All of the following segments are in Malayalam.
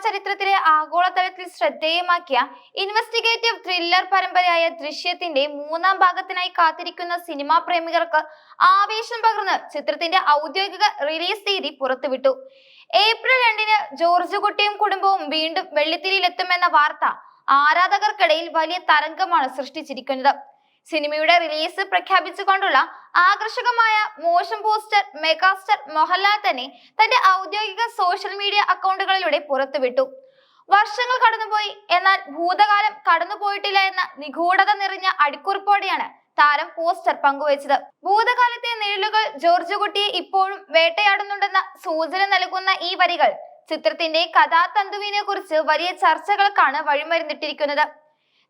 ചരിത്രത്തിലെ ആഗോളതലത്തിൽ ശ്രദ്ധേയമാക്കിയ ഇൻവെസ്റ്റിഗേറ്റീവ് ത്രില്ലർ പരമ്പരയായ ദൃശ്യത്തിന്റെ മൂന്നാം ഭാഗത്തിനായി കാത്തിരിക്കുന്ന സിനിമാ പ്രേമികർക്ക് ആവേശം പകർന്ന് ചിത്രത്തിന്റെ ഔദ്യോഗിക റിലീസ് തീയതി പുറത്തുവിട്ടു. ഏപ്രിൽ 2-ന് ജോർജ് കുട്ടിയും കുടുംബവും വീണ്ടും വെള്ളിത്തിരയിലെത്തുമെന്ന വാർത്ത ആരാധകർക്കിടയിൽ വലിയ തരംഗമാണ് സൃഷ്ടിച്ചിരിക്കുന്നത്. സിനിമയുടെ റിലീസ് പ്രഖ്യാപിച്ചുകൊണ്ടുള്ള ആകർഷകമായ മോഷൻ പോസ്റ്റർ മെഗാസ്റ്റാർ മോഹൻലാൽ തന്നെ തന്റെ ഔദ്യോഗിക സോഷ്യൽ മീഡിയ അക്കൗണ്ടുകളിലൂടെ പുറത്തുവിട്ടു. വർഷങ്ങൾ കടന്നുപോയി, എന്നാൽ ഭൂതകാലം കടന്നുപോയിട്ടില്ല എന്ന നിഗൂഢത നിറഞ്ഞ അടിക്കുറിപ്പോടെയാണ് താരം പോസ്റ്റർ പങ്കുവച്ചത്. ഭൂതകാലത്തെ നിഴലുകൾ ജോർജ് കുട്ടിയെ ഇപ്പോഴും വേട്ടയാടുന്നുണ്ടെന്ന സൂചന നൽകുന്ന ഈ വരികൾ ചിത്രത്തിന്റെ കഥാതന്തുവിനെ കുറിച്ച് വലിയ ചർച്ചകൾക്കാണ് വഴിമരുന്നിട്ടിരിക്കുന്നത്.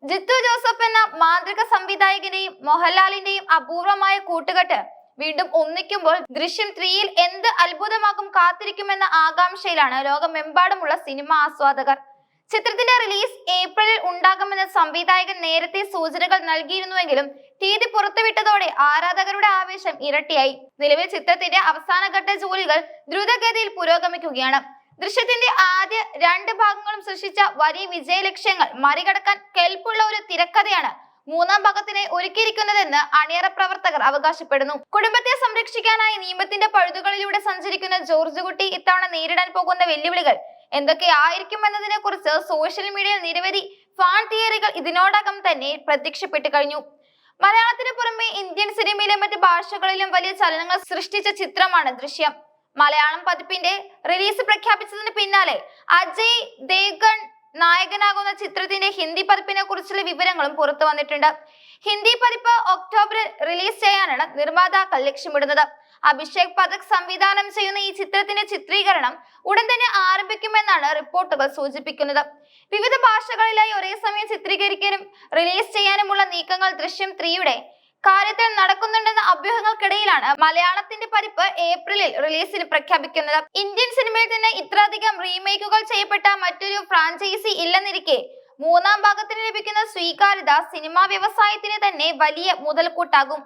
ജിത്തു ജോസഫ് എന്ന മാന്ത്രിക സംവിധായകന്റെയും മോഹൻലാലിന്റെയും അപൂർവമായ കൂട്ടുകെട്ട് വീണ്ടും ഒന്നിക്കുമ്പോൾ ദൃശ്യം 3-ൽ എന്ത് അത്ഭുതമാകും കാത്തിരിക്കുമെന്ന ആകാംക്ഷയിലാണ് ലോകമെമ്പാടുമുള്ള സിനിമാ ആസ്വാദകർ. ചിത്രത്തിന്റെ റിലീസ് ഏപ്രിലിൽ ഉണ്ടാകുമെന്ന് സംവിധായകൻ നേരത്തെ സൂചനകൾ നൽകിയിരുന്നുവെങ്കിലും തീയതി പുറത്തുവിട്ടതോടെ ആരാധകരുടെ ആവേശം ഇരട്ടിയായി. നിലവിൽ ചിത്രത്തിന്റെ അവസാനഘട്ട ജോലികൾ ദ്രുതഗതിയിൽ പുരോഗമിക്കുകയാണ്. ദൃശ്യത്തിന്റെ ആദ്യ 2 ഭാഗങ്ങളും സൃഷ്ടിച്ച വലിയ വിജയലക്ഷ്യങ്ങൾ മറികടക്കാൻ കെൽപ്പുള്ള ഒരു തിരക്കഥയാണ് മൂന്നാം ഭാഗത്തിനായി ഒരുക്കിയിരിക്കുന്നതെന്ന് അണിയറ പ്രവർത്തകർ അവകാശപ്പെടുന്നു. കുടുംബത്തെ സംരക്ഷിക്കാനായി നിയമത്തിന്റെ പഴുതുകളിലൂടെ സഞ്ചരിക്കുന്ന ജോർജ് കുട്ടി ഇത്തവണ നേരിടാൻ പോകുന്ന വെല്ലുവിളികൾ എന്തൊക്കെയായിരിക്കും എന്നതിനെ കുറിച്ച് സോഷ്യൽ മീഡിയയിൽ നിരവധി ഫാൻ തിയറികൾ ഇതിനോടകം തന്നെ പ്രത്യക്ഷപ്പെട്ടു കഴിഞ്ഞു. മലയാളത്തിന് പുറമെ ഇന്ത്യൻ സിനിമയിലെ മറ്റ് ഭാഷകളിലും വലിയ ചലനങ്ങൾ സൃഷ്ടിച്ച ചിത്രമാണ് ദൃശ്യം. മലയാളം പതിപ്പിന്റെ റിലീസ് പ്രഖ്യാപിച്ചതിന് പിന്നാലെ അജയ് ദേവ്ഗൺ നായകനാകുന്ന ചിത്രത്തിന്റെ ഹിന്ദി പതിപ്പിനെ കുറിച്ചുള്ള വിവരങ്ങളും പുറത്തു വന്നിട്ടുണ്ട്. ഹിന്ദി പതിപ്പ് ഒക്ടോബറിൽ റിലീസ് ചെയ്യാനാണ് നിർമ്മാതാക്കൾ ലക്ഷ്യമിടുന്നത്. അഭിഷേക് പഥക് സംവിധാനം ചെയ്യുന്ന ഈ ചിത്രത്തിന്റെ ചിത്രീകരണം ഉടൻ തന്നെ ആരംഭിക്കുമെന്നാണ് റിപ്പോർട്ടുകൾ സൂചിപ്പിക്കുന്നത്. വിവിധ ഭാഷകളിലായി ഒരേ സമയം ചിത്രീകരിക്കാനും റിലീസ് ചെയ്യാനുമുള്ള നീക്കങ്ങൾ ദൃശ്യം 3-യുടെ കാര്യത്തിൽ നടക്കുന്നുണ്ടെന്ന അഭ്യൂഹങ്ങൾക്കിടയിലാണ് മലയാളത്തിന്റെ പതിപ്പ് ഏപ്രിലിൽ റിലീസിന് പ്രഖ്യാപിക്കുന്നത്. ഇന്ത്യൻ സിനിമയിൽ തന്നെ ഇത്രയധികം റീമേക്കുകൾ ചെയ്യപ്പെട്ട മറ്റൊരു ഫ്രാഞ്ചൈസി ഇല്ലെന്നിരിക്കെ മൂന്നാം ഭാഗത്തിന് ലഭിക്കുന്ന സ്വീകാര്യത സിനിമാ വ്യവസായത്തിന് തന്നെ വലിയ മുതൽക്കൂട്ടാകും.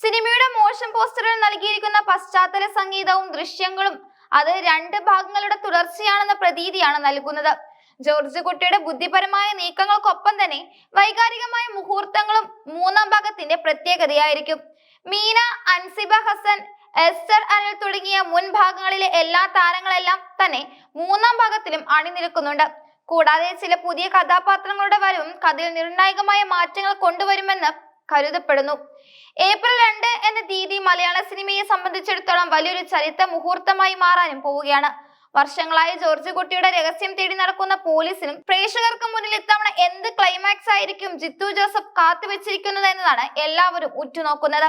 സിനിമയുടെ മോഷൻ പോസ്റ്ററിൽ നൽകിയിരിക്കുന്ന പശ്ചാത്തല സംഗീതവും ദൃശ്യങ്ങളും അത് 2 ഭാഗങ്ങളുടെ തുടർച്ചയാണെന്ന പ്രതീതിയാണ് നൽകുന്നത്. ജോർജ് കുട്ടിയുടെ ബുദ്ധിപരമായ നീക്കങ്ങൾക്കൊപ്പം തന്നെ വൈകാരികമായ മുഹൂർത്തങ്ങളും മൂന്നാം ഭാഗത്തിന്റെ പ്രത്യേകതയായിരിക്കും. മീന, അൻസിബ ഹസൻ, എസ്റ്റർ അനിൽ തുടങ്ങിയ മുൻ ഭാഗങ്ങളിലെ എല്ലാ താരങ്ങളെല്ലാം തന്നെ മൂന്നാം ഭാഗത്തിലും അണിനിരക്കുന്നുണ്ട്. കൂടാതെ ചില പുതിയ കഥാപാത്രങ്ങളുടെ വരവും കഥയിൽ നിർണായകമായ മാറ്റങ്ങൾ കൊണ്ടുവരുമെന്ന് കരുതപ്പെടുന്നു. ഏപ്രിൽ 2 എന്ന തീയതി മലയാള സിനിമയെ സംബന്ധിച്ചിടത്തോളം വലിയൊരു ചരിത്ര മുഹൂർത്തമായി മാറാനും പോവുകയാണ്. വർഷങ്ങളായി ജോർജ് കുട്ടിയുടെ രഹസ്യം തേടി നടക്കുന്ന പോലീസിനും പ്രേക്ഷകർക്ക് മുന്നിൽ ഇത്തവണ എന്ത് ക്ലൈമാക്സ് ആയിരിക്കും ജിത്തു ജോസഫ് കാത്തുവെച്ചിരിക്കുന്നത് എന്നതാണ് എല്ലാവരും ഉറ്റുനോക്കുന്നത്.